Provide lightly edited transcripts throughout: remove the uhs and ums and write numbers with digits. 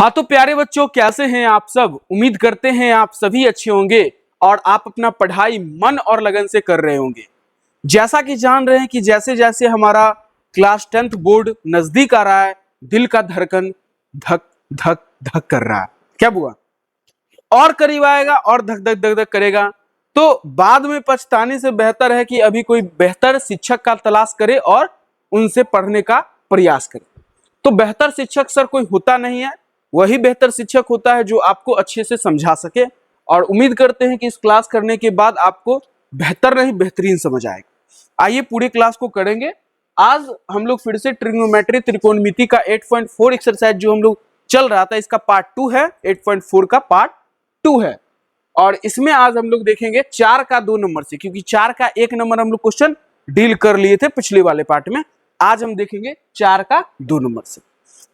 हाँ तो प्यारे बच्चों, कैसे हैं आप सब। उम्मीद करते हैं आप सभी अच्छे होंगे और आप अपना पढ़ाई मन और लगन से कर रहे होंगे। जैसा कि जान रहे हैं कि जैसे जैसे हमारा क्लास 10th बोर्ड नजदीक आ रहा है, दिल का धड़कन धक धक धक कर रहा है। क्या बुआ? और करीब आएगा और धक धक धक धक करेगा। तो बाद में पछताने से बेहतर है कि अभी कोई बेहतर शिक्षक का तलाश करे और उनसे पढ़ने का प्रयास करे। तो बेहतर शिक्षक सर कोई होता नहीं है, वही बेहतर शिक्षक होता है जो आपको अच्छे से समझा सके। और उम्मीद करते हैं कि इस क्लास करने के बाद आपको बेहतर नहीं बेहतरीन समझ आएगा। आइए पूरे क्लास को करेंगे। आज हम लोग फिर से ट्रिग्नोमेट्री त्रिकोणमिति का 8.4 एक्सरसाइज जो हम लोग चल रहा था, इसका पार्ट 2 है। 8.4 का पार्ट 2 है और इसमें आज हम लोग देखेंगे 4 का 2 नंबर से, क्योंकि 4 का 1 नंबर हम लोग क्वेश्चन डील कर लिए थे पिछले वाले पार्ट में। आज हम देखेंगे 4 का 2 नंबर से।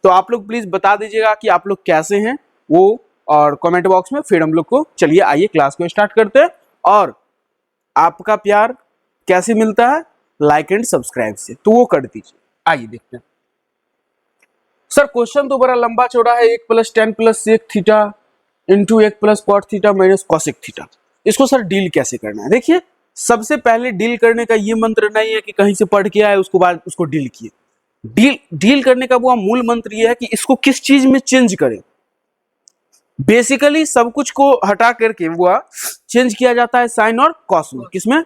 तो आप लोग प्लीज बता दीजिएगा कि आप लोग कैसे हैं वो, और कमेंट बॉक्स में। फिर हम लोग को चलिए आइए क्लास को स्टार्ट करते हैं। और आपका प्यार कैसे मिलता है? लाइक एंड सब्सक्राइब से, तो वो कर दीजिए। आइए देखते हैं। सर क्वेश्चन तो बड़ा लंबा चौड़ा है। 1 + tan + sec theta into 1 + cot theta minus cosec theta. इसको सर डील कैसे करना है? देखिए, सबसे पहले डील करने का ये मंत्र नहीं है कि कहीं से पढ़ के आए उसको बाद उसको डील किए। डील करने का वो मूल मंत्र ये है कि इसको किस चीज में चेंज करें। बेसिकली सब कुछ को हटा करके वो चेंज किया जाता है साइन और कॉस में। किसमें?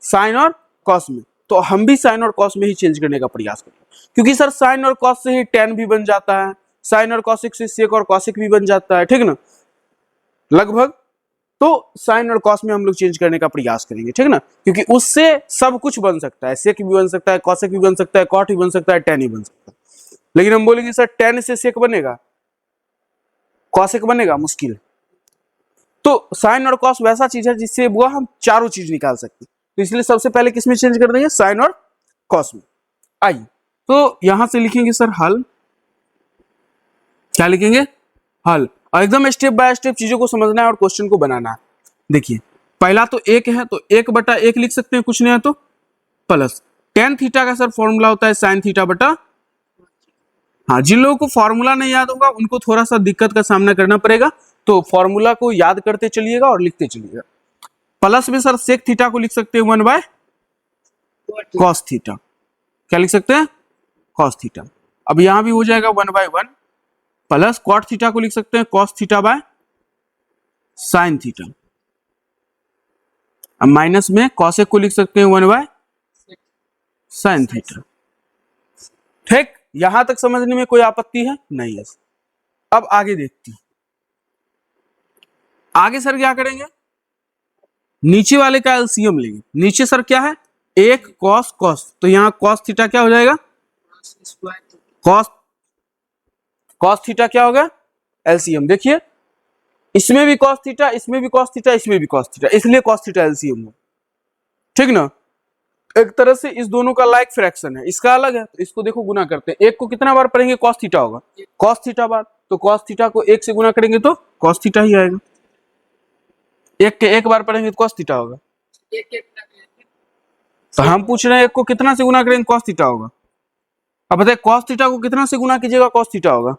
साइन और कॉस में। तो हम भी साइन और कॉस में ही चेंज करने का प्रयास करें, क्योंकि सर साइन और कॉस से ही tan भी बन जाता है, साइन और कॉसिक से सेक और कॉसिक भी बन जाता है, ठीक ना, लगभग। तो साइन और कॉस में हम लोग चेंज करने का प्रयास करेंगे, ठीक ना, क्योंकि उससे सब कुछ बन सकता है। सेक भी बन सकता है, कॉसेक भी बन सकता है, कॉट भी बन सकता है, tan भी बन सकता है। लेकिन हम बोलेंगे सर tan से सेक बनेगा, कॉसेक बनेगा, मुश्किल। तो साइन और कॉस वैसा चीज है जिससे वो हम चारों चीज निकाल सकते हैं। तो इसलिए सबसे पहले किसमें चेंज कर देंगे? साइन और कॉस में। आइए तो यहां से लिखेंगे सर हल। क्या लिखेंगे? हल। और एकदम स्टेप बाय स्टेप चीजों को समझना है और क्वेश्चन को बनाना है। देखिए, पहला तो 1 है, तो 1/1 लिख सकते हैं, कुछ नहीं है तो प्लस tan थीटा का सर फॉर्मूला होता है sin थीटा बटा। हाँ, जिन लोगों को फॉर्मूला नहीं याद होगा उनको थोड़ा सा दिक्कत का सामना करना पड़ेगा, तो फॉर्मूला को याद करते चलिएगा और लिखते चलिएगा। प्लस में सर सेक थीटा को लिख सकते हैं 1/cos थीटा। क्या लिख सकते हैं? cos theta. अब यहां भी हो जाएगा 1/1 प्लस कॉट थीटा को लिख सकते हैं cos थीटा sin थीटा। अब माइनस में कॉसेक को लिख सकते हैं 1/sin थीटा। ठीक, यहां तक समझने में कोई आपत्ति है? नहीं है। अब आगे देखते हैं। आगे सर क्या करेंगे? नीचे वाले का एलसीएम लेंगे। नीचे सर क्या है? 1 cos, तो यहां cos थीटा क्या हो जाएगा? cos थीटा क्या होगा? एलसीएम। देखिए, इसमें भी cos थीटा, इसमें भी cos थीटा, इसमें भी cos थीटा, इसलिए cos थीटा एलसीएम है, ठीक ना। एक तरह से इस दोनों का लाइक फ्रैक्शन है, इसका अलग है, तो इसको देखो गुना करते हैं। 1 को कितना बार पढ़ेंगे? cos थीटा होगा, cos थीटा बार, तो cos थीटा को 1 से गुना करेंगे तो cos थीटा ही आएगा। 1 के 1 बार पढ़ेंगे तो cos थीटा होगा। तो हम पूछ रहे हैं 1 को कितना से गुना करेंगे cos थीटा होगा। अब बताइए cos थीटा को कितना से गुना कीजिएगा cos थीटा होगा?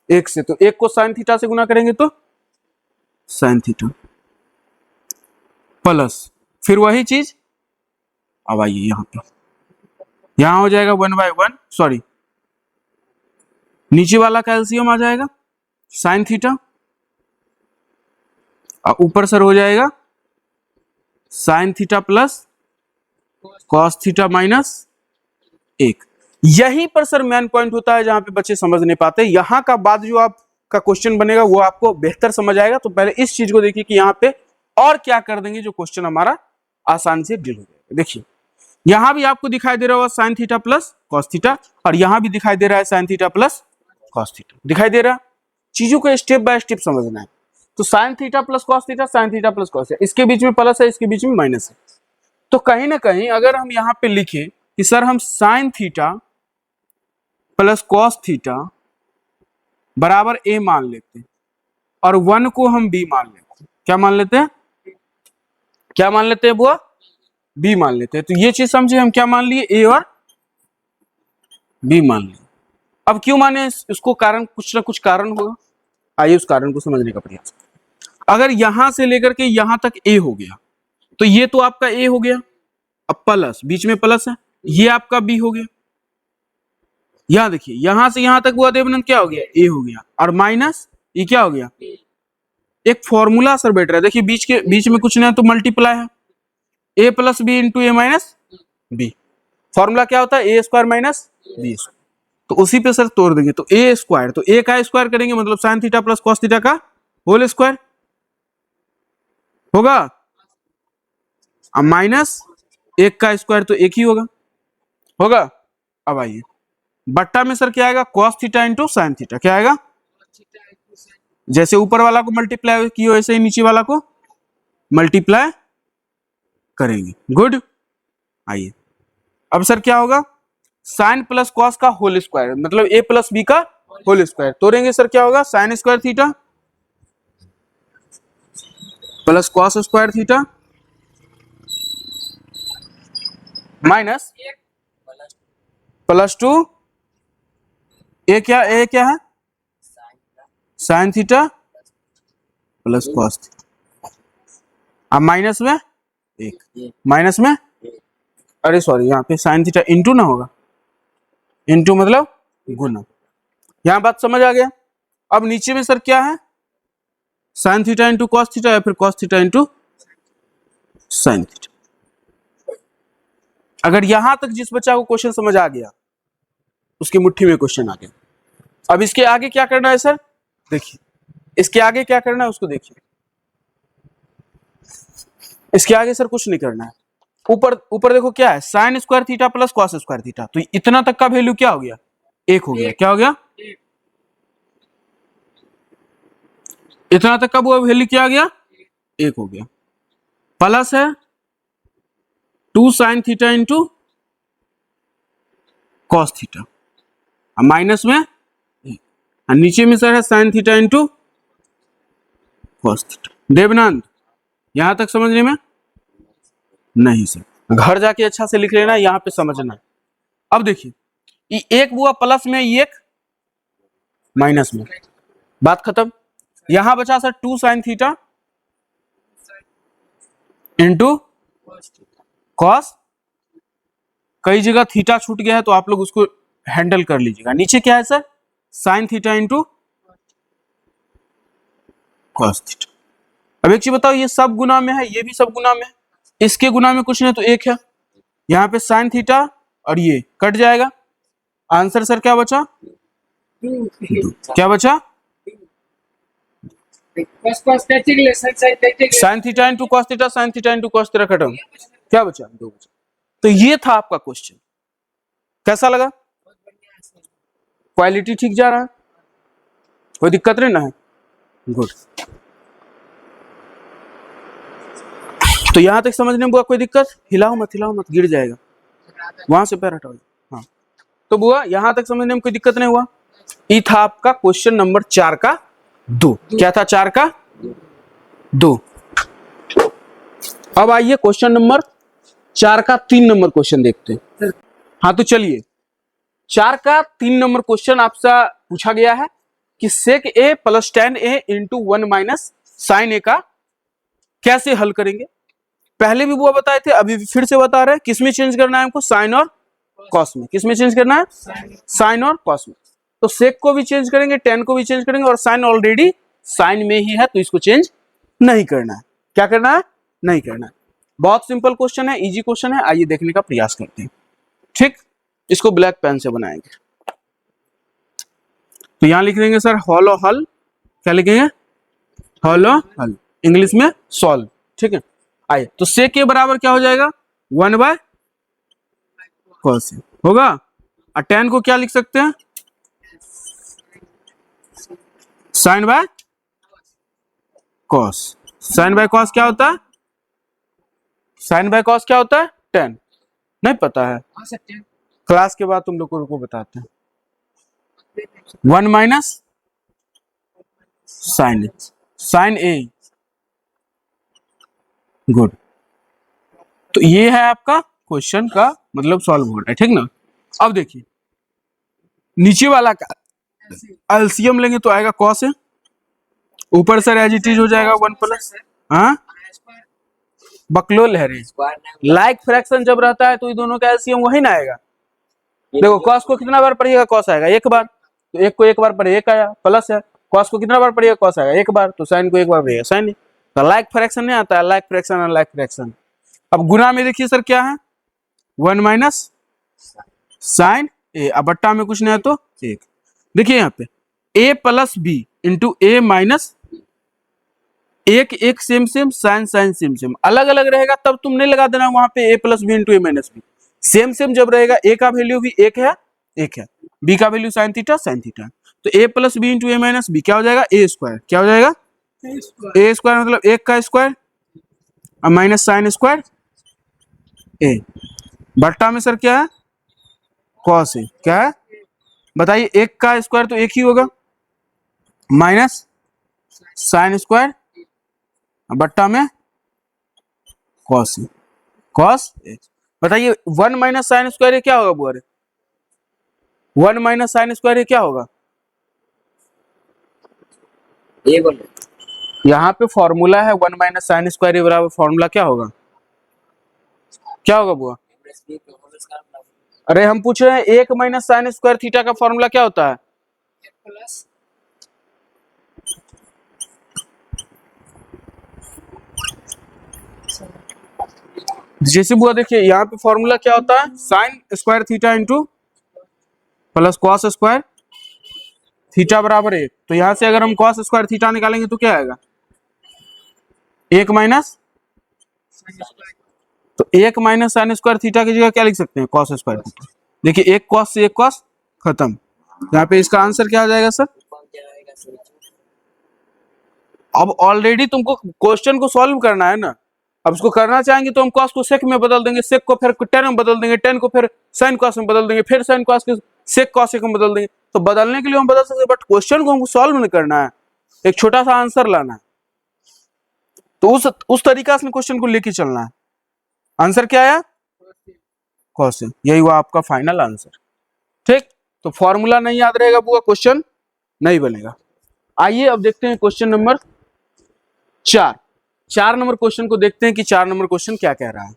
1 से। तो 1 को sin थीटा से गुना करेंगे तो sin थीटा प्लस फिर वही चीज। अब आइए यहां पे, यहां हो जाएगा 1/1, सॉरी नीचे वाला का एलसीएम आ जाएगा sin थीटा, और ऊपर सर हो जाएगा sin theta plus cos theta minus 1। यहीं पर सर मेन पॉइंट होता है जहां पे बच्चे समझ नहीं पाते। यहां का बाद जो आपका क्वेश्चन बनेगा वो आपको बेहतर समझ आएगा। तो पहले इस चीज को देखिए कि यहाँ पे और क्या कर देंगे जो क्वेश्चन हमारा आसानी से डील हो जाएगा। देखिए, यहां भी आपको दिखाई दे रहा होगा sin theta plus cos theta, और यहां भी दिखाई दे रहा है sin theta plus cos theta. दिखाई दे रहा है? चीजों को स्टेप बाय स्टेप समझना है। तो sin theta plus cos theta, sin theta plus cos, इसके बीच में प्लस है, इसके बीच में माइनस है। तो कहीं ना कहीं अगर हम यहाँ पे लिखे कि सर हम sin theta plus cos theta बराबर a मान लेते हैं और 1 को हम b मान लेते हैं। क्या मान लेते हैं? क्या मान लेते हैं बुआ? b मान लेते हैं। तो ये चीज समझे, हम क्या मान लिए? a और b मान लिए। अब क्यों माने इसको? कारण कुछ ना कुछ कारण होगा। आइए उस कारण को समझने का प्रयास करें। अगर यहां से लेकर के यहां तक ए हो गया तो ये तो आपका ए हो गया, अब प्लस बीच में प्लस है, ये आपका बी हो गया। यहां देखिए यहां से यहां तक हुआ देवनंद क्या हो गया, ए हो गया, और माइनस ये क्या हो गया, एक फॉर्मूला सर बैठ रहा है, देखिए बीच में कुछ नहीं है तो मल्टीप्लाई है, ए plus B into A minus B. Formula क्या होता है, ए स्क्वायर माइनस बी स्क्वायर। तो उसी पे सर तोड़ देंगे, तो ए स्क्वायर, तो ए का स्क्वायर करेंगे मतलब sign theta plus cos theta का होल स्क्वायर होगा, अब माइनस एक का स्क्वायर तो एक ही होगा। अब आइए बट्टा में सर क्या आएगा, cos theta into sine theta, क्या आएगा, जैसे ऊपर वाला को मल्टीप्लाई किया वैसे ही नीचे वाला को मल्टीप्लाई करेंगे। गुड। आइए अब सर क्या होगा, साइन प्लस कॉस का होल स्क्वायर मतलब ए प्लस बी का होल स्क्वायर, तोड़ेंगे सर क्या होगा, sine square theta plus cos square theta minus plus two A क्या है, sine theta plus cos theta, अब माइनस में एक, माइनस में अरे सॉरी यहाँ पे साइन थीटा इंटू ना होगा, इंटू मतलब गुना, यहां बात समझ आ गया। अब नीचे में सर क्या है, sine theta into cos theta या फिर cos theta into sine theta. अगर यहां तक जिस बच्चा को क्वेश्चन समझ आ गया उसकी मुट्ठी में क्वेश्चन आ गया। अब इसके आगे क्या करना है सर, देखिए इसके आगे क्या करना है उसको देखिए, इसके आगे सर कुछ नहीं करना है, ऊपर देखो क्या है, sign square theta plus cos square theta, तो इतना तक का वैल्यू क्या हो गया, एक हो गया, क्या हो गया, इतना तक का वो वैल्यू क्या आ गया, एक हो गया, प्लस है 2 sine theta into cos theta, minus में नीचे में सर है sine theta into cos theta. Devanand यहां तक समझने में नहीं सर, घर जाके अच्छा से लिख लेना, यहां पे समझना है। अब देखिए एक बुआ प्लस में, एक माइनस में, बात खत्म। यहां बचा sir 2 sine theta into cos, कई जगह थीटा छूट गया है तो आप लोग उसको हैंडल कर लीजिएगा। नीचे क्या है sir, sine theta into cos theta. अब एक चीज बताओ, ये सब गुना में है, ये भी सब गुना में है, इसके गुना में कुछ नहीं तो एक है, यहाँ पे साइन थीटा और ये कट जाएगा, आंसर सर क्या बचा, क्या बचा, sign theta into cos theta, sine theta into cos theta खत्म, क्या बचा, दो बचा। तो ये था आपका क्वेश्चन, कैसा लगा, क्वालिटी ठीक जा रहा है, कोई दिक्कत नहीं ना है, गुड। तो यहां तक समझने में बुआ कोई दिक्कत, हिलाओ मत गिर जाएगा, वहां से पैर हटाओ। हाँ तो बुआ यहां तक समझने में कोई दिक्कत नहीं हुआ। ये था आपका क्वेश्चन नंबर 4 का 2, क्या था 4 का 2। अब आइए क्वेश्चन नंबर 4 का 3 नंबर क्वेश्चन देखते हैं। हाँ तो चलिए 4 का 3 नंबर क्वेश्चन आपसे पूछा गया है कि sec A plus tan a into 1 minus sine A का कैसे हल करेंगे। पहले भी वो बताए थे, अभी फिर से बता रहे हैं, किसमें चेंज करना है हमको, साइन और कॉस में। किसमें चेंज करना है, साइन और कॉस में। तो सेक को भी चेंज करेंगे, tan को भी चेंज करेंगे, और साइन ऑलरेडी साइन में ही है तो इसको चेंज नहीं करना है। क्या करना है, नहीं करना है। बहुत सिंपल क्वेश्चन है, इजी क्वेश्चन है, आइए देखने का प्रयास करते हैं। ठीक, इसको ब्लैक पेन से बनाएंगे। तो यहां लिख देंगे सर हॉलो हल, क्या लिखेंगे, हॉलो हल, इंग्लिश में सॉल्व। ठीक है, आइए तो सेक के बराबर क्या हो जाएगा, 1 बाय कॉस होगा, और tan को क्या लिख सकते हैं, sine by cos. Sine by cos क्या होता है, साइन बाय कॉस क्या होता है, tan। नहीं पता है, क्लास के बाद तुम लोग को बताते हैं। 1 माइनस साइन ए, गुड। तो ये है आपका क्वेश्चन का मतलब सॉल्व हो रहा है, ठीक ना। अब देखिए नीचे वाला का एलसीएम लेंगे तो आएगा कॉस है, ऊपर सर एज इट इज हो जाएगा 1 प्लस, हाँ बकलोल है रे, लाइक फ्रैक्शन जब रहता है तो ये दोनों का एलसीएम वही ना आएगा। देखो कॉस को कितना बार पढ़िएगा, कॉस आएगा एक बार, तो एक को एक बार पढ़े एक आया, प्लस है। कॉस को कितना बार पढ़िएगा, कॉस आएगा एक बार, तो साइन को एक बार पढ़िएगा साइन। तो लाइक फ्रैक्शन नहीं आता है, लाइक फ्रैक्शन और लाइक फ्रैक्शन। अब गुना में देखिए सर क्या है, 1 माइनस साइन ए, अब बट्टा में कुछ नहीं है तो एक। देखिए यहाँ पे A plus B into A minus, एक एक same same, sine sine same same, अलग अलग रहेगा तब तुम नहीं लगा देना वहां पे A plus B into A minus B. Same same जब रहेगा, ए का वैल्यू भी एक है, बी का वैल्यू साइन थीटा तो ए plus B into A minus B क्या हो जाएगा, ए स्क्वायर, क्या हो जाएगा ए स्क्वायर, मतलब एक का स्क्वायर और माइनस साइन स्क्वायर ए, बट्टा में सर क्या है कॉस है, क्या है बताइए, एक का स्क्वायर तो एक ही होगा, माइनस साइन स्क्वायर बट्टा में कॉस है, कॉस बताइए 1 माइनस साइन स्क्वायर क्या होगा बुआ रे, 1 माइनस साइन स्क्वायर क्या होगा, ये बोलो यहाँ पे फॉर्मूला है 1 माइनस साइन स्क्वायर बराबर फॉर्मूला क्या होगा, क्या होगा बुआ? अरे हम पूछ रहे हैं 1 माइनस साइन स्क्वायर थीटा का फॉर्मूला क्या होता है, प्लस जैसे बुआ देखिए यहाँ पे फॉर्मूला क्या होता है, sign square theta into plus cos square theta बराबर 1। तो यहां से अगर हम कॉस स्क्वायर थीटा निकालेंगे तो क्या आएगा, 1 माइनस, तो 1 माइनस साइन स्क्वायर थीटा की जगह क्या लिख सकते हैं, कॉस स्क्वायर थीटा। देखिए एक कॉस से एक कॉस खत्म, यहाँ पे इसका आंसर क्या आ जाएगा सर। अब ऑलरेडी तुमको क्वेश्चन को सॉल्व करना है ना, अब इसको करना चाहेंगे तो हम कॉस को सेक में बदल देंगे, सेक को फिर टेन में बदल देंगे, टेन को फिर साइन कॉस में बदल देंगे, फिर साइन कॉस को सेक कॉस सेक में बदल देंगे। तो बदलने के लिए हम बदल सकते हैं, बट क्वेश्चन को हमको सॉल्व नहीं करना है, एक छोटा सा आंसर लाना है। तो उस तरीका से क्वेश्चन को लेके चलना है। आंसर क्या आया, कॉस, यही हुआ आपका फाइनल आंसर। ठीक, तो फॉर्मूला नहीं याद रहेगा बुआ, क्वेश्चन नहीं बनेगा। आइए अब देखते हैं क्वेश्चन नंबर 4 नंबर क्वेश्चन को देखते हैं कि 4 नंबर क्वेश्चन क्या कह रहा है।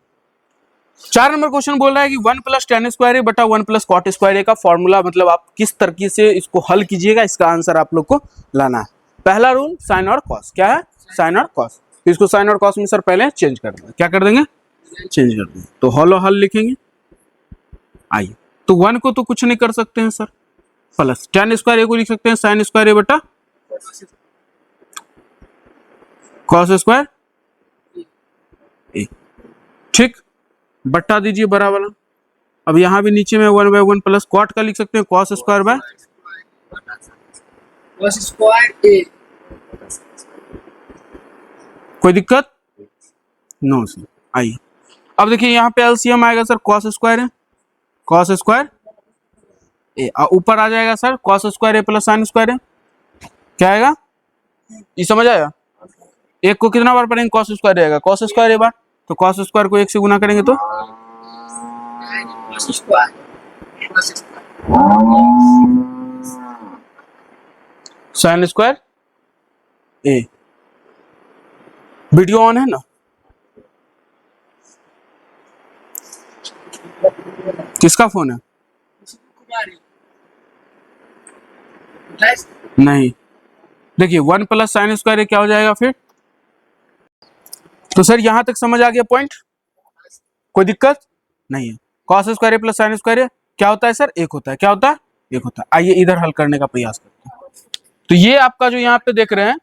4 नंबर क्वेश्चन बोल रहा है कि 1 प्लस टेन स्क्वायर ए बटा 1 प्लस कॉट स्क्वायर ए का फॉर्मूला, मतलब आप किस तरीके से इसको हल कीजिएगा, इसका आंसर आप लोग को लाना है। पहला रूल साइन और कॉस, क्या है साइन और कॉस, तो इसको साइन और कॉस में सर पहले चेंज कर देंगे, क्या कर देंगे चेंज कर देंगे, तो हल लिखेंगे। आइए, तो 1 को तो कुछ नहीं कर सकते हैं सर, प्लस टेन स्क्वायर ए को लिख सकते हैं साइन स्क्वायर ए बटा कॉस स्क्वायर ए, ठीक, बट्टा दीजिए बराबर। अब यहां भी नीचे में 1/1 प्लस कॉट का लिख सकते हैं cos square by cos square A, कोई दिक्कत नो सर। आइए अब देखिए यहाँ पे एलसीएम आएगा सर, कॉस स्क्वायर है कॉस स्क्वायर ए, ऊपर आ जाएगा सर कॉस स्क्वायर ए प्लस साइन स्क्वायर है, क्या आएगा ये समझ आया। एक को कितना बार पढ़ेंगे, कॉस स्क्वायर रहेगा कॉस स्क्वायर ए बार, तो कॉस स्क्वायर को 1 से गुना करेंगे तो cos square sine square A. Video on है ना, किसका फोन है, नहीं, देखिए 1 प्लस साइन स्क्वायर क्या हो जाएगा फिर। तो सर यहां तक समझ आ गया पॉइंट, कोई दिक्कत नहीं है। Cos square plus sine square क्या होता है सर, एक होता है, क्या होता है एक होता है। आइए इधर हल करने का प्रयास करते हैं। तो ये आपका जो यहाँ पे देख रहे हैं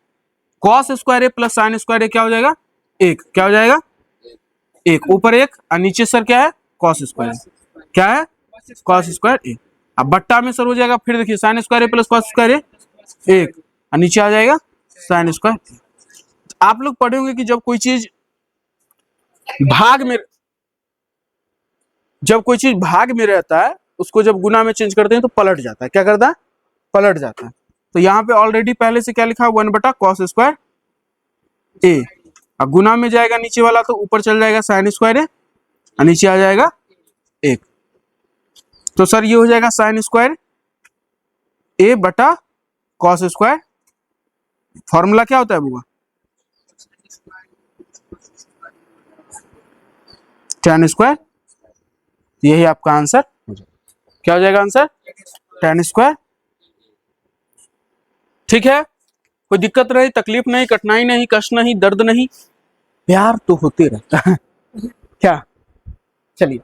cos square plus sine square क्या हो जाएगा, एक, क्या हो जाएगा एक, ऊपर एक और नीचे सर क्या है कॉस स्क्वायर, क्या है कॉस स्क्वायर ए। अब बट्टा में सर हो जाएगा, फिर देखिए sine square plus cos square एक और नीचे आ जाएगा साइन स्क्वायर। आप लोग पढ़े होंगे कि जब कोई चीज भाग में रहता है उसको जब गुना में चेंज करते हैं तो पलट जाता है, क्या करता है पलट जाता है। तो यहाँ पे ऑलरेडी पहले से क्या लिखा है 1 बटा कॉस स्क्वायर ए, अब गुना में जाएगा नीचे वाला तो ऊपर चल जाएगा साइन स्क्वायर ए और नीचे आ जाएगा एक। तो सर ये हो जाएगा साइन स्क्वायर ए बटा कॉस स्क्वायर फॉर्मूला क्या होता है बुआ? tan square. यही आपका आंसर हो जाएगा। क्या हो जाएगा आंसर? tan square. ठीक है, कोई दिक्कत नहीं, तकलीफ नहीं, कठिनाई नहीं, कष्ट नहीं, दर्द नहीं, प्यार तो होते रहता है। क्या? चलिए,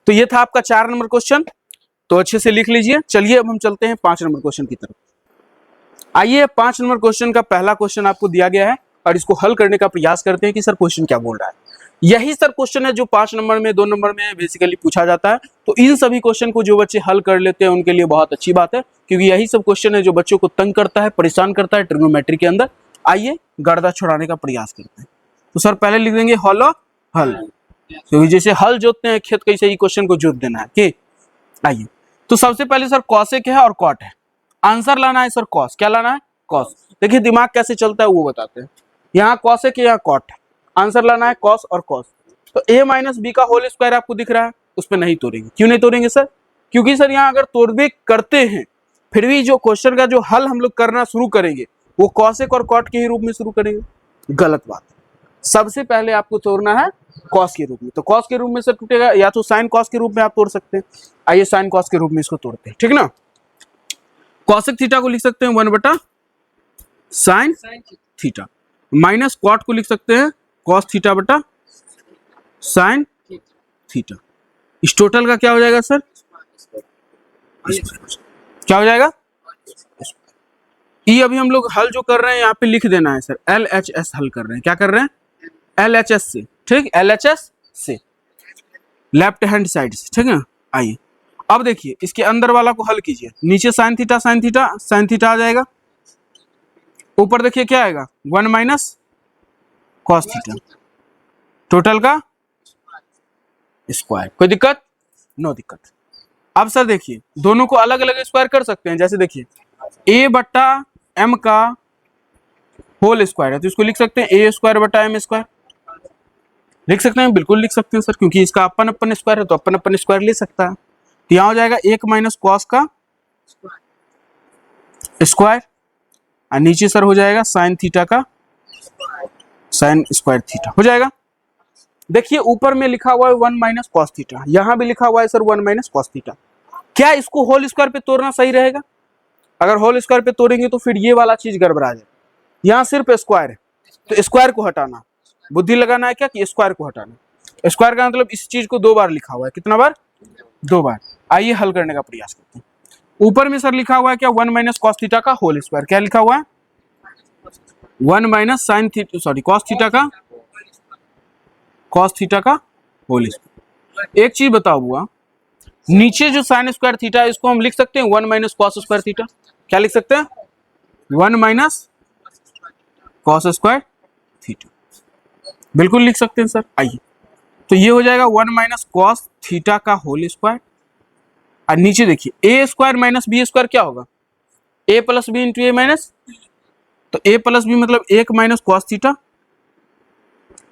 तो ये था आपका 4 नंबर क्वेश्चन, तो अच्छे से लिख लीजिए। चलिए अब हम चलते हैं 5 नंबर क्वेश्चन की तरफ। आइए 5 नंबर क्वेश्चन का पहला क्वेश्चन आपको दिया गया है और इसको हल करने का प्रयास करते हैं कि सर क्वेश्चन क्या बोल रहा है। यही सर क्वेश्चन है जो 5 नंबर में 2 नंबर में बेसिकली पूछा जाता है। तो इन सभी क्वेश्चन को जो बच्चे हल कर लेते हैं उनके लिए बहुत अच्छी बात है, क्योंकि यही सब क्वेश्चन है जो बच्चों को तंग करता है, परेशान करता है ट्रिग्नोमेट्री के अंदर। आइए गर्दा छुड़ाने का प्रयास करते हैं। तो सर पहले लिख देंगे हॉलो हल, क्योंकि जैसे हल जोतते हैं खेत, कैसे ही क्वेश्चन को जोत देना है। ठीक, आइए तो सबसे पहले सर कॉसेक है और कॉट है। आंसर लाना है सर कॉस। क्या लाना है? कॉस। देखिए दिमाग कैसे चलता है वो बताते हैं। यहाँ कॉसेक है, यहाँ कॉट है, आंसर लाना है कॉस और कॉस। तो a माइनस बी का होल स्क्वायर आपको दिख रहा है, उस पर नहीं तोड़ेंगे। क्यों नहीं तोड़ेंगे सर? क्योंकि सर यहाँ अगर तोड़ भी करते हैं फिर भी जो क्वेश्चन का जो हल हम लोग करना शुरू करेंगे वो कॉसेक और कॉट के ही रूप में शुरू करेंगे। गलत बात। सबसे पहले आपको तोड़ना है कॉस के रूप में। तो कॉस के रूप में सर टूटेगा, या तो साइन कॉस के रूप में आप तोड़ सकते हैं। आइए साइन कॉस के रूप में इसको तोड़ते हैं, ठीक ना। कॉसेक थीटा को लिख सकते हैं 1 साइन थीटा, माइनस कॉट को लिख सकते हैं कॉस थीटा बटा साइन थीटा। इस टोटल का क्या हो जाएगा सर? क्या हो जाएगा? ये अभी हम लोग हल जो कर रहे हैं यहाँ पे लिख देना है सर, LHS हल कर रहे हैं। क्या कर रहे हैं? LHS से। ठीक, LHS से लेफ्ट हैंड साइड से, ठीक है। आइए अब देखिए इसके अंदर वाला को हल कीजिए। नीचे sine theta sine theta sine theta आ जाएगा, ऊपर देखिए क्या आएगा 1 माइनस कॉस थीटा, टोटल का स्क्वायर। कोई दिक्कत? नो दिक्कत। अब सर देखिए दोनों को अलग अलग स्क्वायर कर सकते हैं। जैसे देखिए a बट्टा m का होल स्क्वायर है तो इसको लिख सकते हैं a स्क्वायर बटा m स्क्वायर। लिख सकते हैं, बिल्कुल लिख सकते हैं सर, क्योंकि इसका अपन अपन स्क्वायर है तो अपन अपन स्क्वायर ले सकता है। तो यहाँ हो जाएगा 1 माइनस कॉस का स्क्वायर और नीचे सर हो जाएगा साइन थीटा का साइन स्क्वायर थीटा हो जाएगा। देखिए ऊपर में लिखा हुआ है 1 माइनस कॉस थीटा, यहाँ भी लिखा हुआ है सर 1 माइनस कॉस थीटा। क्या इसको होल स्क्वायर पे तोड़ना सही रहेगा? अगर होल स्क्वायर पे तोड़ेंगे तो फिर ये वाला चीज गड़बड़ा जाए। यहाँ सिर्फ स्क्वायर है तो स्क्वायर को हटाना, बुद्धि लगाना है क्या कि स्क्वायर को हटाना। स्क्वायर का मतलब इस चीज को 2 बार लिखा हुआ है। कितना बार? 2 बार। आइए हल करने का प्रयास करते हैं। ऊपर में सर लिखा हुआ है क्या 1 माइनस कॉस थीटा का होल स्क्वायर। क्या लिखा हुआ है? 1 minus sine theta sorry cos theta का होल स्क्वायर। एक चीज बताओ बुआ, नीचे जो साइन स्क्वायर थीटा है इसको हम लिख सकते हैं 1 माइनस कॉस स्क्वायर थीटा। क्या लिख सकते हैं? 1 माइनस कॉस स्क्वायर थीटा, बिल्कुल लिख सकते हैं सर। आइए तो ये हो जाएगा 1 माइनस कॉस थीटा का होल स्क्वायर और नीचे देखिए ए स्क्वायर माइनस बी स्क्वायर क्या होगा? ए plus B into A minus, तो ए प्लस बी मतलब 1 माइनस कॉस थीटा।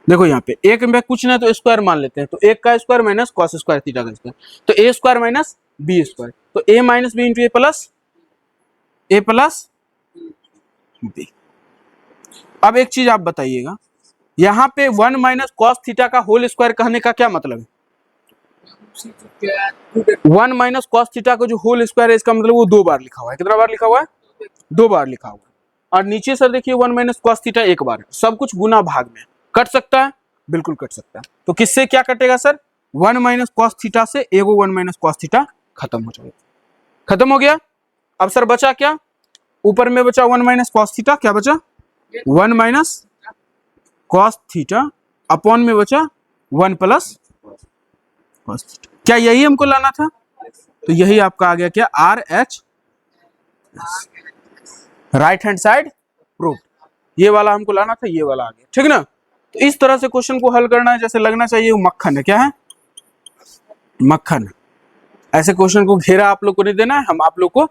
देखो यहाँ पे एक में कुछ ना तो स्क्वायर मान लेते हैं, तो 1 का square minus cos square theta का स्क्वायर, तो ए स्क्वायर माइनस बी स्क्वायर, तो ए माइनस बी इंटू ए प्लस बी। अब एक चीज आप बताइएगा, यहाँ पे 1 माइनस कॉस थीटा का होल स्क्वायर कहने का क्या मतलब है? 1 माइनस कॉस थीटा का जो होल स्क्वायर है इसका मतलब वो 2 बार लिखा हुआ है। कितना बार लिखा हुआ है? 2 बार लिखा हुआ है। और नीचे सर देखिए 1 माइनस कॉस थीटा 1 बार है। सब कुछ गुना भाग में कट सकता है, बिल्कुल कट सकता है। तो किससे क्या कटेगा सर? 1 माइनस कॉस थीटा से एगो 1 माइनस कॉस थीटा खत्म हो जाएगा। खत्म हो गया। अब सर बचा क्या? ऊपर में बचा 1 माइनस कॉस थीटा, क्या बचा? 1 माइनस कॉस थीटा अपॉन में बचा 1 प्लस कॉस थीटा। क्या यही हमको लाना था? तो यही आपका आ गया क्या? RH right hand side proof. ये वाला हमको लाना था, ये वाला आ गया, ठीक ना। तो इस तरह से क्वेश्चन को हल करना है, जैसे लगना चाहिए वो मक्खन है। क्या है? मक्खन। ऐसे क्वेश्चन को घेरा आप लोग को नहीं देना है, हम आप लोग को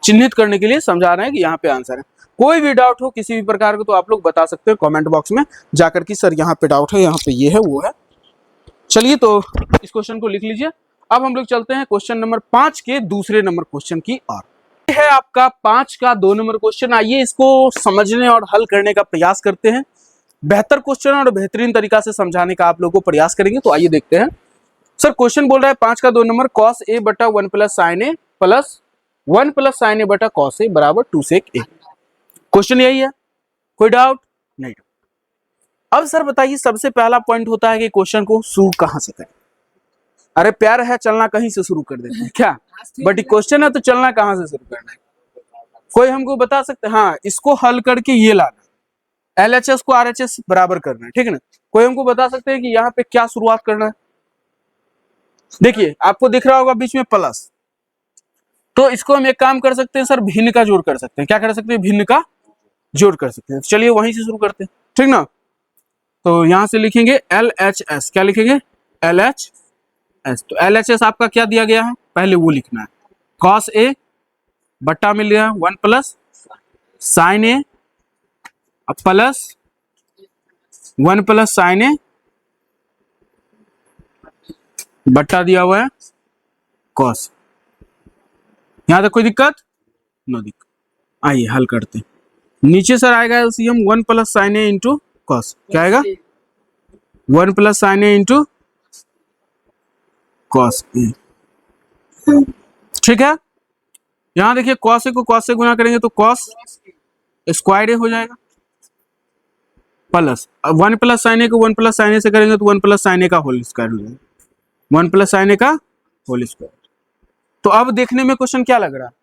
चिन्हित करने के लिए समझा रहे हैं कि यहाँ पे आंसर है। कोई भी डाउट हो किसी भी प्रकार का तो आप लोग बता सकते हो कमेंट बॉक्स में जाकर कि सर यहाँ पे डाउट है, यहाँ पे ये है वो है। चलिए तो इस क्वेश्चन को लिख लीजिए। अब हम लोग चलते हैं क्वेश्चन नंबर 5 के दूसरे नंबर क्वेश्चन की ओर। है आपका 5 का 2 नंबर क्वेश्चन। आइए इसको समझने और हल करने का प्रयास करते हैं। बेहतर क्वेश्चन और बेहतरीन तरीका से समझाने का आप लोगों को प्रयास करेंगे। तो आइए देखते हैं। सर क्वेश्चन बोल रहा है 5 का 2 नंबर cos a बटा 1 प्लस साइन ए प्लस 1 प्लस साइन ए बटा cos a बराबर 2 sec a। क्वेश्चन यही है, कोई डाउट नहीं। अब सर बताइए, सबसे पहला पॉइंट होता है कि क्वेश्चन को शुरू कहां से करें। अरे प्यार है चलना कहीं से शुरू कर देते हैं क्या, बट क्वेश्चन है तो चलना कहां से शुरू करना है। कोई हमको बता सकते हैं? हाँ, इसको हल करके ये लाना, LHS को RHS बराबर करना है, ठीक है ना। कोई हमको बता सकते हैं कि यहाँ पे क्या शुरुआत करना है। देखिए आपको दिख रहा होगा बीच में प्लस, तो इसको हम एक काम कर सकते हैं सर, भिन्न का जोड़ कर सकते हैं। क्या कर सकते हैं? भिन्न का जोड़ कर सकते हैं। चलिए वहीं से शुरू करते हैं, ठीक ना। तो यहां से लिखेंगे LHS। क्या लिखेंगे? LHS। तो LHS आपका क्या दिया गया है, पहले वो लिखना है। cos a बट्टा मिल गया 1 प्लस साइन ए प्लस 1 प्लस साइन ए बट्टा दिया हुआ है cos। यहां तक कोई दिक्कत? नो दिक्कत। आइए हल करते हैं। नीचे सर आएगा एलसीएम 1 प्लस साइन ए इंटू कॉस। क्या आएगा? 1 plus sign A into cos A, ठीक है। यहां देखिए कॉस ए को कॉस से गुना करेंगे तो कॉस स्क्वायर ए हो जाएगा, प्लस 1 प्लस साइन ए को 1 प्लस साइन ए से करेंगे तो 1 प्लस साइन ए का होल स्क्वायर हो जाएगा, 1 प्लस साइन ए का होल स्क्वायर। तो अब देखने में क्वेश्चन क्या लग रहा है?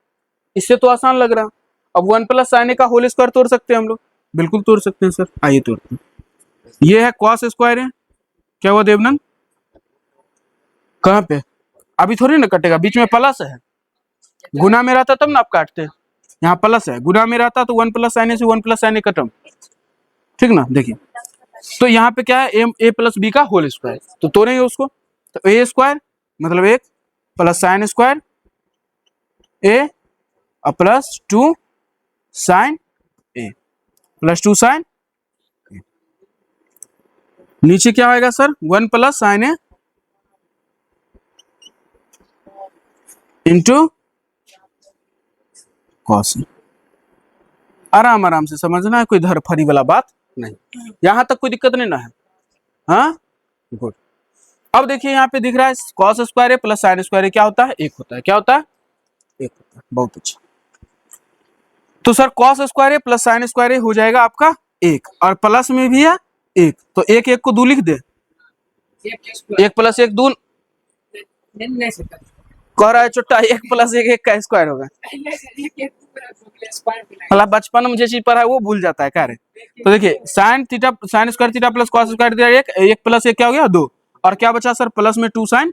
इससे तो आसान लग रहा है। अब 1 प्लस साइन ए का होल स्क्वायर तोड़ सकते हैं हम लोग, बिल्कुल तोड़ सकते हैं सर। आइए तोड़ते हैं। ये है कॉस स्क्वायर है। क्या हुआ देवनंद? कहाँ पे? अभी थोड़ी ना कटेगा, बीच में प्लस है। गुना में रहता तब ना आप काटते, यहाँ प्लस है। गुना में रहता तो 1 प्लस साइन ए से 1 प्लस साइन ए खत्म, ठीक ना। देखिए तो यहाँ पे क्या है, ए प्लस बी का होल स्क्वायर, तो तोड़ेंगे उसको। तो ए स्क्वायर मतलब 1 प्लस साइन स्क्वायर ए प्लस 2 साइन ए प्लस 2 साइन ए। नीचे क्या आएगा सर? 1 प्लस साइन ए इंटू कॉस। आराम आराम से समझना है, कोई धरफड़ी वाला बात नहीं। यहां तक कोई दिक्कत नहीं ना है? हाँ गुड। अब देखिए यहाँ पे दिख रहा है कॉस स्क्वायर ए प्लस साइन स्क्वायर ए क्या होता है? 1 होता है। क्या होता है? 1 होता है। बहुत अच्छा। तो सर कॉस स्क्वायर ए प्लस साइन स्क्वायर ए हो जाएगा आपका 1, और प्लस में भी है 1, तो 1 1 को 2 लिख दे। 1 प्लस 1 2 कह रहा है छोटा, 1 प्लस 1 1 का स्क्वायर होगा। मतलब बचपन में मुझे चीज पढ़ा है वो भूल जाता है क्या रे। तो देखिए sine theta sign square theta plus cos square theta 1 plus 1 क्या हो गया? 2, और क्या बचा सर? प्लस में 2 साइन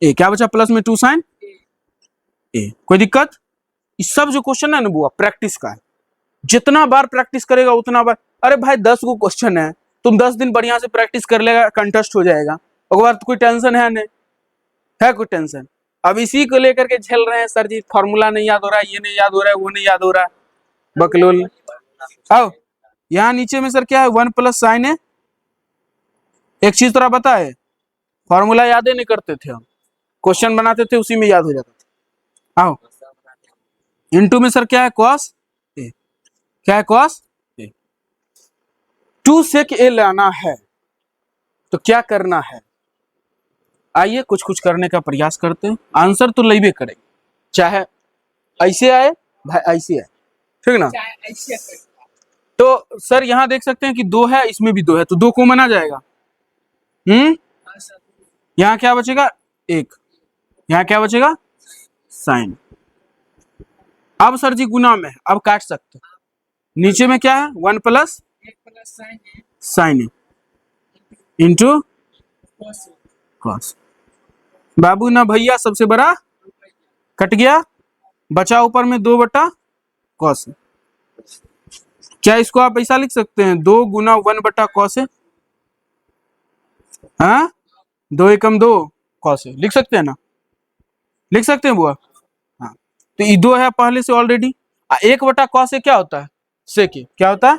ए। क्या बचा? प्लस में 2 साइन ए। कोई दिक्कत? इस सब जो क्वेश्चन है ना बुआ प्रैक्टिस का है, जितना बार प्रैक्टिस करेगा उतना बार। अरे भाई 10 गो क्वेश्चन है, तुम 10 दिन बढ़िया से प्रैक्टिस कर लेगा, कंटेस्ट हो जाएगा। उसके बाद कोई टेंशन है नहीं है, कोई टेंशन। अब इसी को लेकर के झेल रहे हैं सर जी, फॉर्मूला नहीं याद हो रहा है, ये नहीं याद हो रहा है, वो नहीं याद हो रहा है, बकलोल। आओ यहाँ नीचे में सर क्या है? 1 प्लस साइन है। एक चीज थोड़ा पता है, फॉर्मूला याद ही नहीं करते थे हम, क्वेश्चन बनाते थे उसी में याद हो जाता था। आओ इनटू में सर क्या है? Cos A. क्या है? Cos A. 2 सेक ए लाना है तो क्या करना है? आइए कुछ कुछ करने का प्रयास करते हैं। आंसर तो लेबे करेंगे, चाहे ऐसे आए भाई ऐसे आए, ठीक ना। तो सर यहाँ देख सकते हैं कि 2 है, इसमें भी 2 है, तो 2 कॉमन आ जाएगा। यहाँ क्या बचेगा? 1। यहाँ क्या बचेगा? साइन। अब सर जी गुना में अब काट सकते हैं। नीचे में क्या है? 1 प्लस साइन ए इंटू कॉस। बाबू ना भैया सबसे बड़ा कट गया, बचा ऊपर में 2 बटा कॉस। क्या इसको आप ऐसा लिख सकते हैं? 2 गुना 1 बटा कॉस है। हाँ 2 एकम 2 कॉस है, लिख सकते हैं ना? लिख सकते हैं बुआ? हाँ तो ये 2 है पहले से ऑलरेडी। 1 बटा कॉस है क्या होता है? सेक। क्या होता है?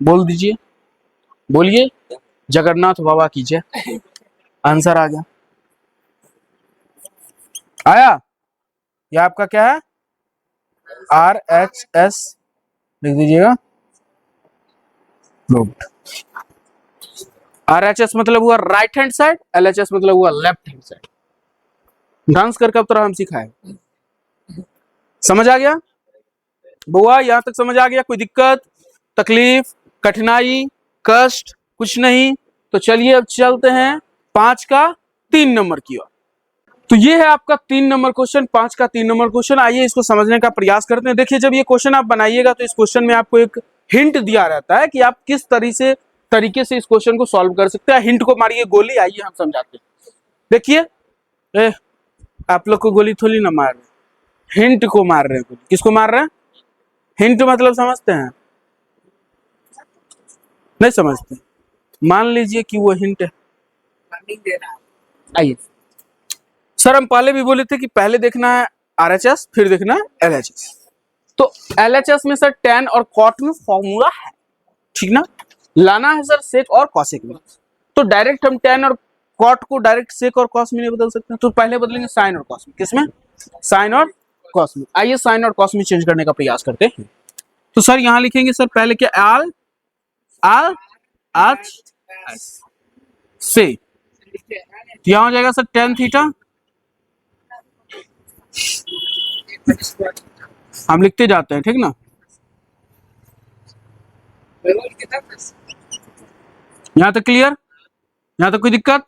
बोल दीजिए, बोलिए। जगन्नाथ बाबा की जय। आंसर आ गया। आया? यह आपका क्या है? RHS लिख दीजिएगा। RHS मतलब हुआ राइट हैंड साइड, LHS मतलब हुआ लेफ्ट हैंड साइड। डांस करके अब तो हम सिखाए। समझ आ गया बुआ? यहां तक समझ आ गया? कोई दिक्कत, तकलीफ, कठिनाई, कष्ट कुछ नहीं? तो चलिए अब चलते हैं 5 का 3 नंबर की ओर। तो ये है आपका 3 नंबर क्वेश्चन, 5 का 3 नंबर क्वेश्चन। आइए इसको समझने का प्रयास करते हैं। देखिए, जब ये क्वेश्चन आप बनाइएगा तो इस क्वेश्चन में आपको एक हिंट दिया रहता है कि आप किस तरीके से इस क्वेश्चन को सॉल्व कर सकते हैं। हिंट को मारिए गोली, आइए हम समझाते हैं। देखिए, आप लोग को गोली थोड़ी ना मार रहे, हिंट को मार रहे हैं। किसको मार रहे हैं? हिंट मतलब समझते हैं? नहीं समझते? मान लीजिए कि वो हिंट है। वार्निंग दे रहा है। आइए सर, हम पहले भी बोले थे कि पहले देखना है RHS फिर देखना है LHS। तो LHS में सर tan और cot में फॉर्मूला है, ठीक ना? लाना है सर sec और cosec में। तो डायरेक्ट हम tan और cot को डायरेक्ट sec और cos में नहीं बदल सकते, तो पहले बदलेंगे sin और cos में। किसमें? sin और cos में। आइए sin और cos में चेंज करने का प्रयास करते हैं। तो सर यहां लिखेंगे सर पहले क्या? आल आज से, यहां हो जाएगा सर tan थीटा। हम लिखते जाते हैं, ठीक ना? यहां तक क्लियर? यहां तक कोई दिक्कत?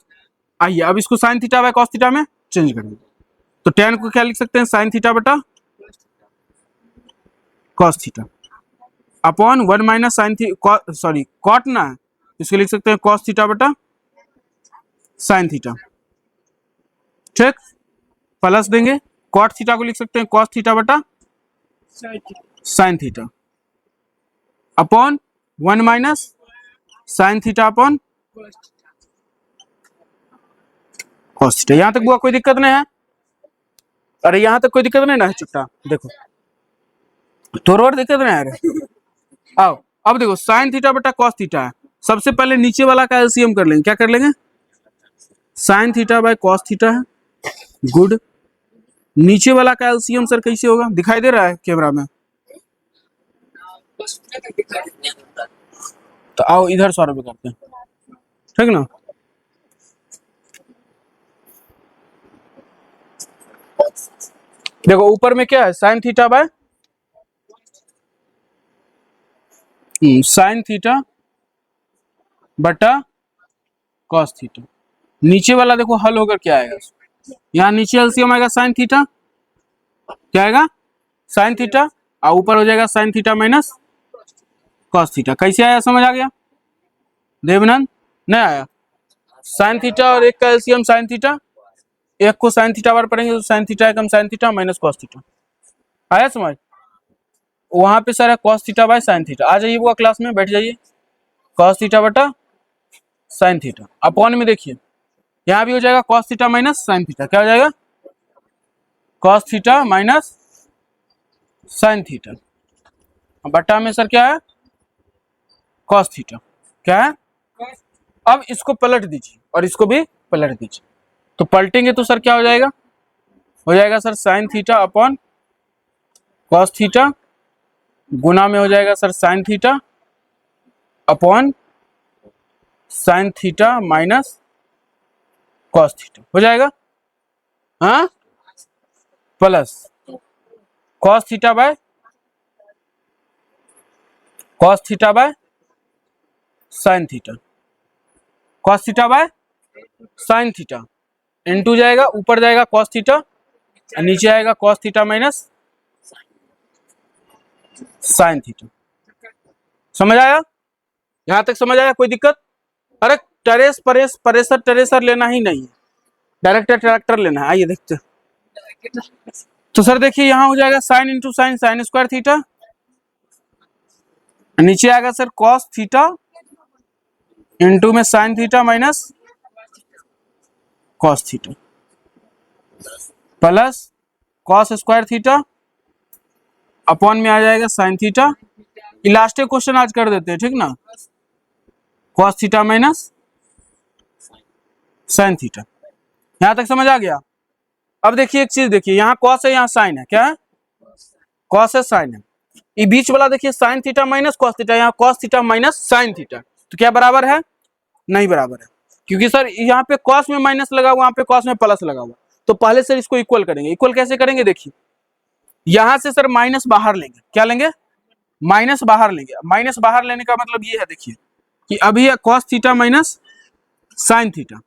आइए अब इसको sine theta by cos theta में चेंज करेंगे। तो tan को क्या लिख सकते हैं? साइन थीटा बटा cos theta upon 1 minus sine sorry cot ना है, इसको लिख सकते हैं कॉस थीटा बटा साइन थीटा, ठीक? प्लस देंगे कॉट थीटा को लिख सकते हैं कॉस थीटा बटा sine theta upon 1 minus sine theta upon cos theta. यहां तक बुआ कोई दिक्कत नहीं है? अरे यहां तक कोई दिक्कत नहीं ना है? चुट्टा देखो, थोड़ा और दिक्कत नहीं आ रहा। आओ अब देखो, साइन थीटा बटा कॉस थीटा है। सबसे पहले नीचे वाला का एलसीएम कर लेंगे। क्या कर लेंगे? Sign theta by cos theta है, गुड। नीचे वाला का एलसीएम सर कैसे होगा? दिखाई दे रहा है कैमरा में? तो आओ इधर 100 रुपये करते हैं, ठीक ना? देखो ऊपर में क्या है? Sine theta by sine theta बटा कॉस थीटा। नीचे वाला देखो हल होकर क्या आएगा? यहाँ नीचे एलसीएम आएगा साइन थीटा, क्या आएगा? साइन थीटा, और ऊपर हो जाएगा sign theta minus cos theta. कैसे आया? समझ आ गया देवनंद? नहीं आया? साइन थीटा और एक का एलसीएम साइन थीटा, एक को साइन थीटा बार पढ़ेंगे तो साइन थीटा एकम sine theta minus cos theta. आया समझ? वहां पे सर है cos theta by sine theta. आ जाइए वो क्लास में बैठ जाइए। कॉस थीटा बटा साइन थीटा अपॉन में देखिए यहाँ भी हो जाएगा cos theta minus sine theta. क्या हो जाएगा? Cos theta minus sine theta बटा में सर क्या है? Cos theta. क्या है? अब इसको पलट दीजिए और इसको भी पलट दीजिए, तो पलटेंगे तो सर क्या हो जाएगा? हो जाएगा sir sine theta upon cos theta, गुना में हो जाएगा sir sine theta upon sine theta minus cos theta. हो जाएगा हाँ, plus cos theta by sine theta, cos theta by sine theta into जाएगा, ऊपर जाएगा कॉस थीटा, नीचे आएगा cos theta minus sine theta. समझ आया? यहां तक समझ आया? कोई दिक्कत? अरे प्रेशर लेना ही नहीं है, डायरेक्ट ट्रैक्टर लेना है। आइए देखते हैं। तो सर देखिए यहां हो जाएगा sine into sine, sign square theta, नीचे आएगा सर कॉस थीटा इंटू में sign theta minus cos theta plus cos square theta upon में आ जाएगा साइन थीटा। लास्ट क्वेश्चन आज कर देते हैं, ठीक ना? Cos theta minus sine theta. यहां तक समझ आ गया? अब देखिए एक चीज देखिए, यहाँ कॉस है, यहाँ साइन है, क्या है, कॉस है साइन है। ये बीच वाला देखिए sine theta minus cos theta, यहाँ cos theta minus sine theta, तो क्या बराबर है, नहीं बराबर है, क्योंकि सर यहाँ पे कॉस में माइनस लगा हुआ, यहाँ पे कॉस में प्लस लगा हुआ। तो पहले सर इसको इक्वल करेंगे। इक्वल कैसे करेंगे, देखिए यहां से सर माइनस बाहर लेंगे, क्या लेंगे, माइनस बाहर लेंगे। माइनस बाहर लेने का मतलब ये है देखिए कि अभी cos theta minus sine theta,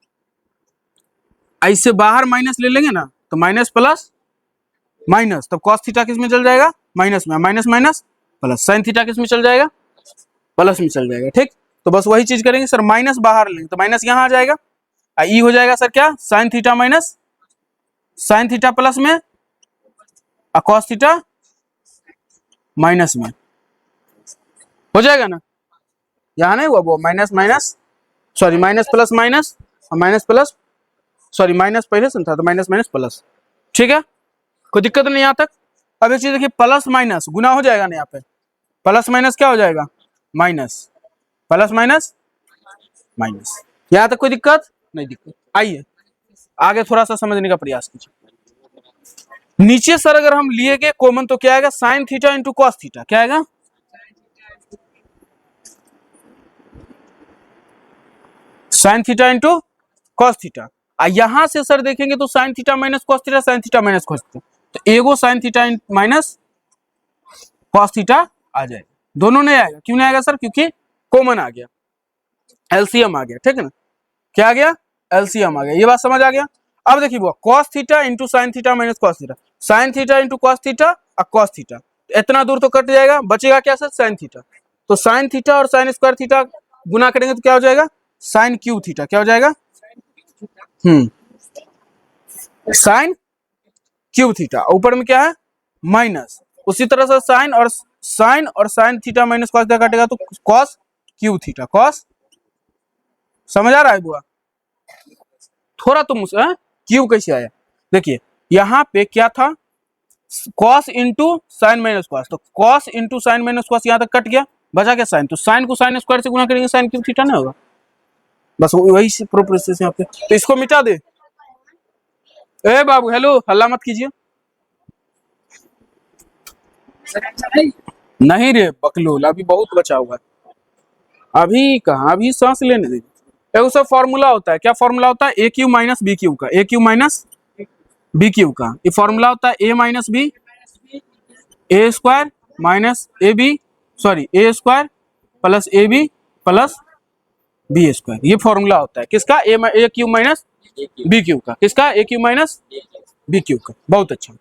ऐसे बाहर माइनस ले लेंगे ना, तो माइनस प्लस माइनस, तब कॉस थीटा किस में चल जाएगा, माइनस में, minus minus plus, sine theta किस में चल जाएगा, प्लस में चल जाएगा। ठीक, तो बस वही चीज करेंगे सर, माइनस बाहर लेंगे तो माइनस यहाँ आ जाएगा, ई हो जाएगा सर क्या, sign theta minus sine theta plus में, कॉस थीटा माइनस में, हो जाएगा ना। यहाँ नहीं हुआ वो minus minus, sorry minus plus minus, और माइनस प्लस, सॉरी माइनस पहले से था तो माइनस माइनस प्लस। ठीक है, कोई दिक्कत नहीं यहाँ तक। अब एक चीज देखिए, प्लस माइनस गुना हो जाएगा ना, यहाँ पे प्लस माइनस क्या हो जाएगा, माइनस, प्लस माइनस माइनस। यहाँ तक कोई दिक्कत नहीं, दिक्कत। आइए आगे थोड़ा सा समझने का प्रयास कीजिए। नीचे सर अगर हम लिए गए कॉमन तो क्या आएगा, sine theta into cos theta, क्या आएगा, sine theta into cos theta. यहां से सर देखेंगे तो sine theta minus cos theta, sine theta minus cos theta, तो एगो sine theta minus cos theta आ जाएगा। दोनों नहीं आएगा, क्यों नहीं आएगा सर, क्योंकि कॉमन आ गया, एलसीएम आ गया। ठीक है ना, क्या आ गया, एलसीएम आ गया। ये बात समझ आ गया। अब देखिए वो cos theta into sine theta minus cos theta, sine theta into cos theta और कॉस थीटा, इतना दूर तो कट जाएगा, बचेगा क्या सर, साइन थीटा। तो साइन थीटा और साइन स्क्वायर थीटा गुना करेंगे तो क्या हो जाएगा, साइन क्यूब थीटा, क्या हो जाएगा, साइन क्यूब थीटा, ऊपर में क्या है, माइनस। उसी तरह से साइन और sign theta minus cos theta काटेगा तो कॉस क्यूब थीटा, कॉस, समझ आ रहा है बुआ, थोड़ा तुम क्यूब कैसे आया, देखिए यहाँ पे क्या था, cos into sine minus cos, तो cos into sine minus cos यहाँ तक कट गया, बचा क्या साइन, तो साइन को साइन स्क्वायर से गुना करेंगे, साइन क्यूब थीटा ना होगा, बस वही प्रोसेस यहाँ पे। तो इसको मिटा दे, ए बाबू हेलो, हल्ला मत कीजिए। नहीं रे बकलोल, अभी बहुत बचा हुआ है, अभी कहाँ, अभी सांस लेने दे। एक सब फॉर्मूला होता है, क्या फॉर्मूला होता है, A cube minus B cube का, A cube minus B cube का, ये फॉर्मूला होता है A minus B, A square minus A B, sorry A square plus A B plus B square, ये फॉर्मूला होता है किसका, A cube minus B cube का, किसका, A cube minus B cube का। बहुत अच्छा,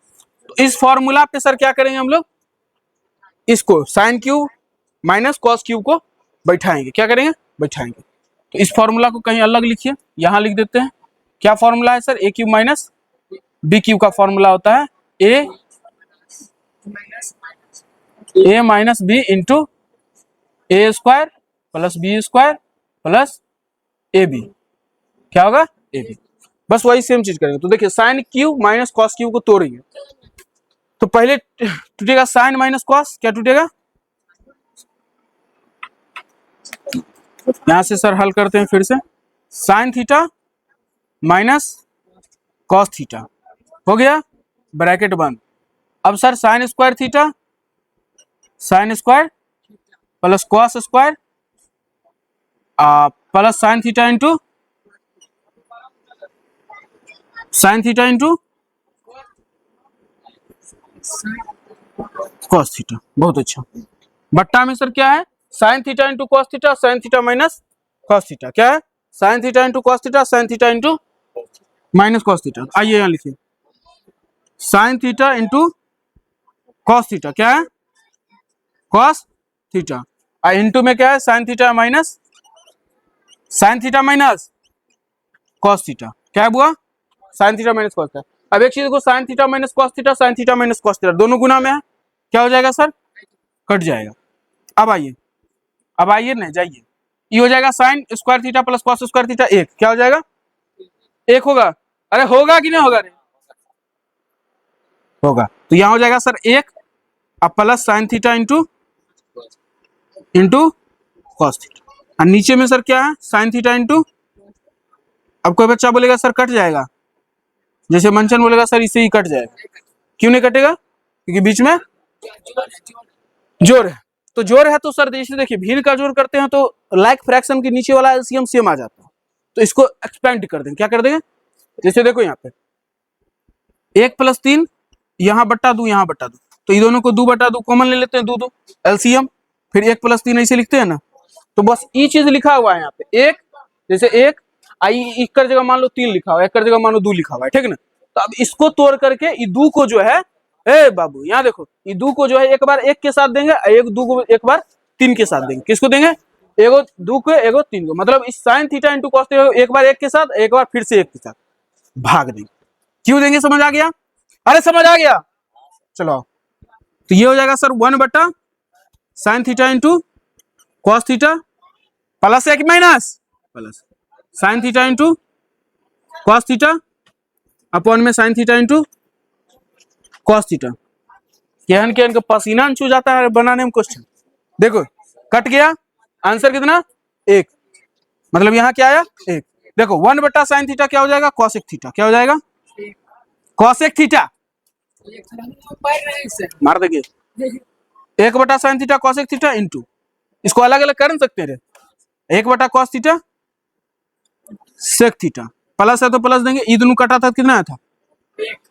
तो इस फॉर्मूला पे सर क्या करेंगे हम लोग, इसको sine Q minus cos Q को बैठाएंगे, क्या करेंगे, बैठाएंगे। तो इस फॉर्मूला को कहीं अलग लिखिए, यहां लिख देते हैं, क्या फॉर्मूला है sir, A cube minus B cube का फॉर्मूला होता है A minus B into A square plus B square plus A B, क्या होगा, ए बी। बस वही सेम चीज करेंगे। तो देखिए sine Q minus cos Q को तोड़ेंगे, तो पहले टूटेगा साइन माइनस कॉस, क्या टूटेगा, यहां से सर हल करते हैं फिर से, sign theta minus cos theta हो गया, ब्रैकेट बंद। अब sir sign square theta, sine square plus cos square plus sign theta into sine theta into cos theta. बहुत अच्छा, बट्टा में सर क्या है, sine theta into cos theta, sine theta minus cos theta, क्या है, sine theta into cos theta, sine theta into minus cos theta. आइए यहाँ लिखिए, sign theta into cos theta, क्या है, कॉस थीटा, और इंटू में क्या है, sine theta minus cos theta, क्या है बुआ, sign theta minus cos theta. अब एक चीज को, sign theta minus cos theta, sine theta minus cos theta दोनों गुना में है, क्या हो जाएगा सर, कट जाएगा। अब आइए नहीं जाइए, ये हो जाएगा sign square theta plus cos square theta, एक क्या हो जाएगा, एक होगा, अरे होगा कि नहीं होगा रे, होगा। तो यहाँ हो जाएगा सर एक, अब plus sign theta into cos theta, और नीचे में सर क्या है, साइन थीटा इंटू, अब कोई बच्चा बोलेगा सर कट जाएगा, जैसे मंचन बोलेगा सर इससे ही कट जाएगा, क्यों नहीं कटेगा? क्योंकि बीच में जोर है। तो जोर है तो सर जैसे देखिए भिन्न का जोर करते हैं तो लाइक फ्रैक्शन के नीचे वाला एलसीएम सेम आ जाता है, तो इसको एक्सपेंड कर देंगे। क्या कर देंगे? जैसे देखो यहाँ पे 1 + 3 यहाँ बट्टा 2 यहाँ बट्टा 2, तो ये दोनों को 2/2 कॉमन ले लेते हैं, 2 2 एलसीएम, फिर 1 + 3 ऐसे लिखते हैं ना। तो बस ये चीज लिखा हुआ है यहाँ पे, एक जैसे एक आई एक कर जगह मान लो 3 लिखा हुआ है, एक कर जगह मान लो 2 लिखा हुआ है, ठीक है ना। तो अब इसको तोड़ करके ये 2 को जो है, ए बाबू यहाँ देखो, ये 2 को जो है एक बार 1 के साथ देंगे, एक 2 को एक बार 3 के साथ देंगे। किसको देंगे? एगो 2 को एगो 3 को, मतलब इस sin theta into cos theta एक बार 1 के साथ, एक बार फिर से 1 के साथ भाग देंगे। क्यों देंगे? समझ आ गया? अरे समझ आ गया? चलो तो ये हो जाएगा sir 1/sin theta into cos theta plus एक minus plus sin theta into cos theta upon में sin theta into cos theta. केहन केहन का पसीना छू जाता है बनाने में क्वेश्चन। देखो कट गया, आंसर कितना? 1, मतलब यहाँ क्या आया? 1। देखो 1/sin थीटा क्या हो जाएगा? cosec theta. क्या हो जाएगा? cosec theta. मार देंगे 1/sin theta cosec theta into, इसको अलग अलग कर नहीं सकते रे, 1/cos theta sec theta, plus है तो प्लस देंगे। ये दोनों कटा था कितना था?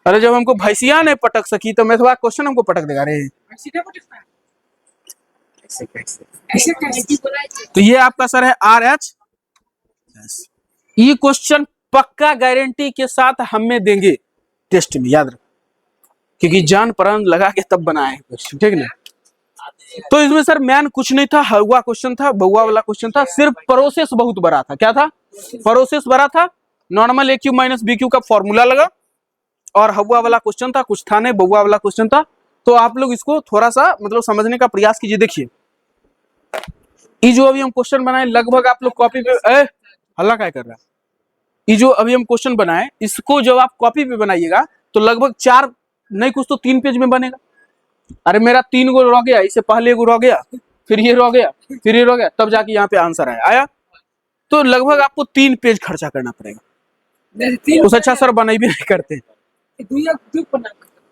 अरे जब हमको भैंसिया नहीं पटक सकी तो मैथवा क्वेश्चन हमको पटक देगा रे। तो ये आपका सर है RH। ये क्वेश्चन पक्का गारंटी के साथ हमें देंगे टेस्ट में, याद रखो, क्योंकि जान प्राण लगा के तब बनाए हैं क्वेश्चन, ठीक है ना। तो इसमें सर मैन कुछ नहीं था, हवा क्वेश्चन था, बउआ वाला क्वेश्चन था, सिर्फ प्रोसेस बहुत बड़ा था। क्या था? प्रोसेस बड़ा था। नॉर्मल AQ - BQ का फॉर्मूला लगा और हवा वाला क्वेश्चन था, कुछ था नहीं, बउआ वाला क्वेश्चन था। तो आप लोग इसको थोड़ा सा मतलब समझने का प्रयास कीजिए। देखिए ये जो अभी हम क्वेश्चन बनाए लगभग आप लोग कॉपी पे हल्ला क्या कर रहा है, ये जो अभी हम क्वेश्चन बनाए इसको जब आप कॉपी पे बनाइएगा तो लगभग 4 नहीं कुछ तो 3 पेज में बनेगा। अरे मेरा 3 गो रह गया, इससे पहले एगो रह गया, फिर ये रह गया, फिर ये रह गया, तब जाके यहाँ पे आंसर आया। तो लगभग आपको 3 पेज खर्चा करना पड़ेगा। उस अच्छा सर बनाई भी नहीं करते।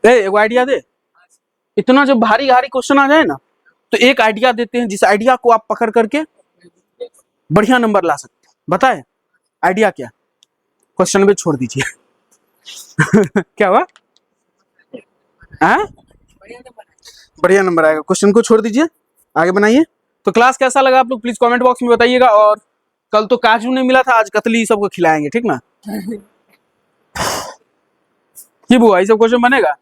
एगो आइडिया दे, इतना जब भारी भारी क्वेश्चन आ जाए ना तो एक आइडिया देते हैं, जिस आइडिया को आप पकड़ करके बढ़िया नंबर ला सकते हैं। बताए आइडिया क्या? क्वेश्चन में छोड़ दीजिए। क्या हुआ? बढ़िया नंबर आएगा, क्वेश्चन को छोड़ दीजिए, आगे बनाइए। तो क्लास कैसा लगा आप लोग प्लीज कमेंट बॉक्स में बताइएगा। और कल तो काजू नहीं मिला था, आज कतली सबको खिलाएंगे, ठीक ना। की बुआ ये सब क्वेश्चन बनेगा?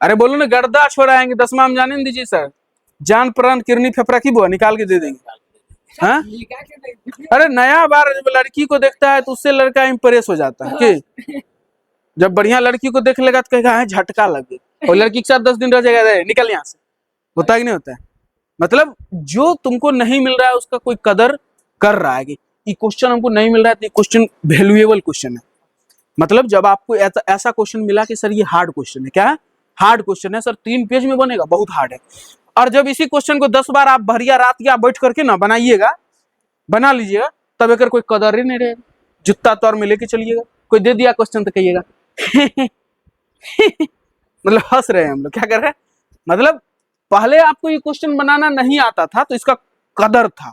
अरे बोलो ना, गर्दा छोड़ाएंगे 10वां में जाने नहीं दीजिए सर, जान प्राण किरनी फेफड़ा की बुआ निकाल के दे देंगे। हाँ? अरे नया बार जब लड़की को देखता है तो उससे लड़का इंप्रेस हो जाता है कि जब बढ़िया लड़की को देख लेगा तो कहेगा है झटका लगे, और लड़की के साथ 10 दिन रह जाएगा, निकल यहाँ से। होता है कि नहीं होता है? मतलब जो तुमको नहीं मिल रहा है उसका कोई कदर कर रहा है कि ये क्वेश्चन हमको नहीं मिल रहा है तो ये क्वेश्चन वैल्यूएबल क्वेश्चन है। मतलब जब आपको ऐसा क्वेश्चन मिला कि सर ये हार्ड क्वेश्चन है, क्या है? हार्ड क्वेश्चन है सर, 3 पेज में बनेगा, बहुत हार्ड है। और जब इसी क्वेश्चन को 10 बार आप भरिया रात या बैठ करके ना बनाइएगा, बना लीजिएगा, तब अगर कोई कदर ही नहीं रहेगा, जूता तौर में लेके चलिएगा। कोई दे दिया क्वेश्चन तो कहिएगा मतलब हंस रहे हैं हम लोग, क्या कर रहे हैं? मतलब पहले आपको ये क्वेश्चन बनाना नहीं आता था तो इसका कदर था,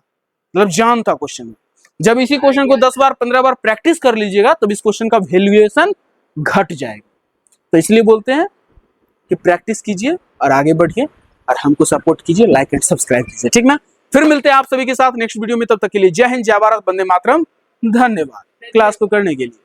मतलब जान था क्वेश्चन में। जब इसी क्वेश्चन को 10 बार 15 बार प्रैक्टिस कर लीजिएगा तब इस क्वेश्चन का वैल्यूएशन घट जाएगा। तो इसलिए बोलते हैं कि प्रैक्टिस कीजिए और आगे बढ़िए और हमको सपोर्ट कीजिए, लाइक एंड सब्सक्राइब कीजिए, ठीक ना। फिर मिलते हैं आप सभी के साथ नेक्स्ट वीडियो में, तब तक के लिए जय हिंद, जय भारत, वंदे मातरम, धन्यवाद क्लास को करने के लिए।